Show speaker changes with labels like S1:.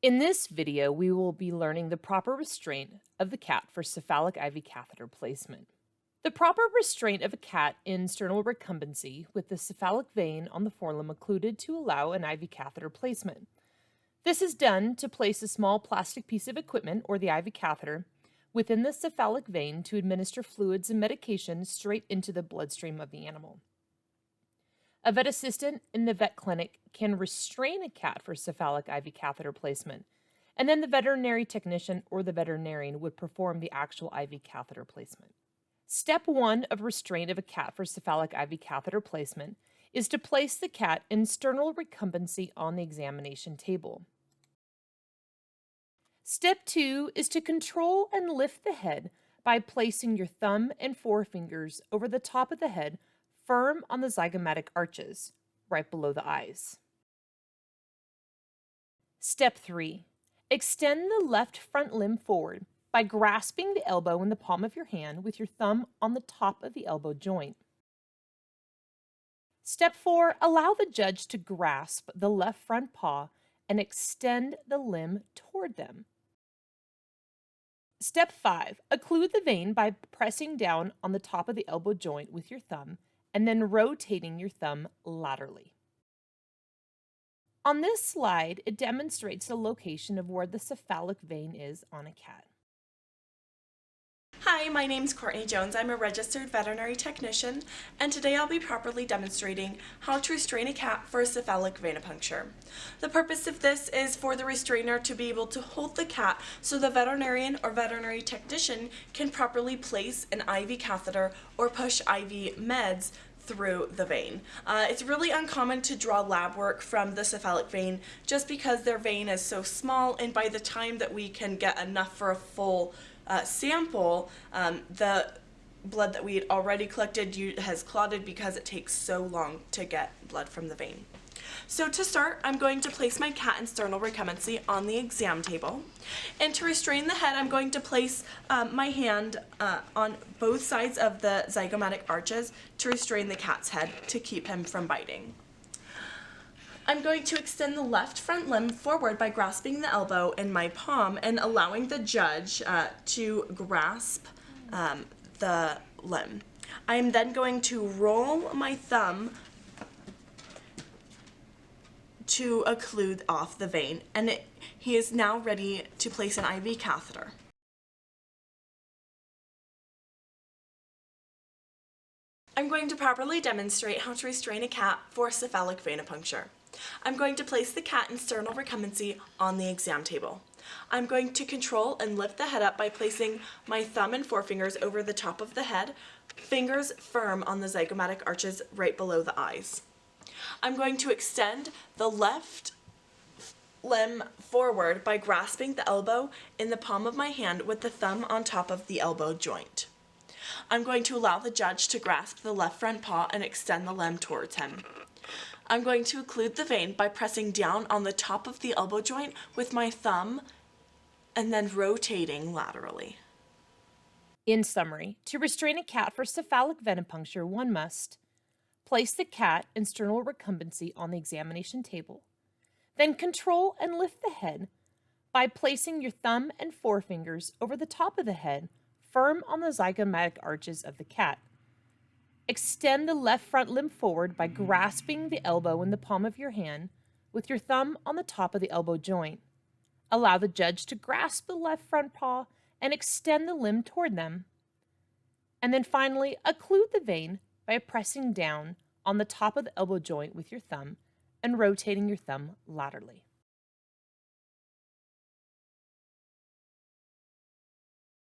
S1: In this video, we will be learning the proper restraint of the cat for cephalic IV catheter placement. The proper restraint of a cat in sternal recumbency with the cephalic vein on the forelimb occluded to allow an IV catheter placement. This is done to place a small plastic piece of equipment, or the IV catheter, within the cephalic vein to administer fluids and medication straight into the bloodstream of the animal. A vet assistant in the vet clinic can restrain a cat for cephalic IV catheter placement, and then the veterinary technician or the veterinarian would perform the actual IV catheter placement. Step 1 of restraint of a cat for cephalic IV catheter placement is to place the cat in sternal recumbency on the examination table. Step 2 is to control and lift the head by placing your thumb and forefingers over the top of the head, firm on the zygomatic arches, right below the eyes. Step 3. Extend the left front limb forward by grasping the elbow in the palm of your hand with your thumb on the top of the elbow joint. Step 4. Allow the judge to grasp the left front paw and extend the limb toward them. Step 5. Occlude the vein by pressing down on the top of the elbow joint with your thumb and then rotating your thumb laterally. On this slide, it demonstrates the location of where the cephalic vein is on a cat.
S2: Hi, my name's Courtney Jones. I'm a registered veterinary technician, and today I'll be properly demonstrating how to restrain a cat for a cephalic venipuncture. The purpose of this is for the restrainer to be able to hold the cat so the veterinarian or veterinary technician can properly place an IV catheter or push IV meds through the vein. It's really uncommon to draw lab work from the cephalic vein just because their vein is so small, and by the time that we can get enough for a full sample, the blood that we had already collected has clotted because it takes so long to get blood from the vein. So to start, I'm going to place my cat in sternal recumbency on the exam table. And to restrain the head, I'm going to place my hand on both sides of the zygomatic arches to restrain the cat's head to keep him from biting. I'm going to extend the left front limb forward by grasping the elbow in my palm and allowing the judge to grasp the limb. I am then going to roll my thumb to occlude off the vein, and he is now ready to place an IV catheter. I'm going to properly demonstrate how to restrain a cat for cephalic venipuncture. I'm going to place the cat in sternal recumbency on the exam table. I'm going to control and lift the head up by placing my thumb and forefingers over the top of the head, fingers firm on the zygomatic arches right below the eyes. I'm going to extend the left limb forward by grasping the elbow in the palm of my hand with the thumb on top of the elbow joint. I'm going to allow the judge to grasp the left front paw and extend the limb towards him. I'm going to occlude the vein by pressing down on the top of the elbow joint with my thumb and then rotating laterally.
S1: In summary, to restrain a cat for cephalic venipuncture, one must place the cat in sternal recumbency on the examination table, then control and lift the head by placing your thumb and forefingers over the top of the head, firm on the zygomatic arches of the cat. Extend the left front limb forward by grasping the elbow in the palm of your hand with your thumb on the top of the elbow joint. Allow the judge to grasp the left front paw and extend the limb toward them. And then finally, occlude the vein by pressing down on the top of the elbow joint with your thumb and rotating your thumb laterally.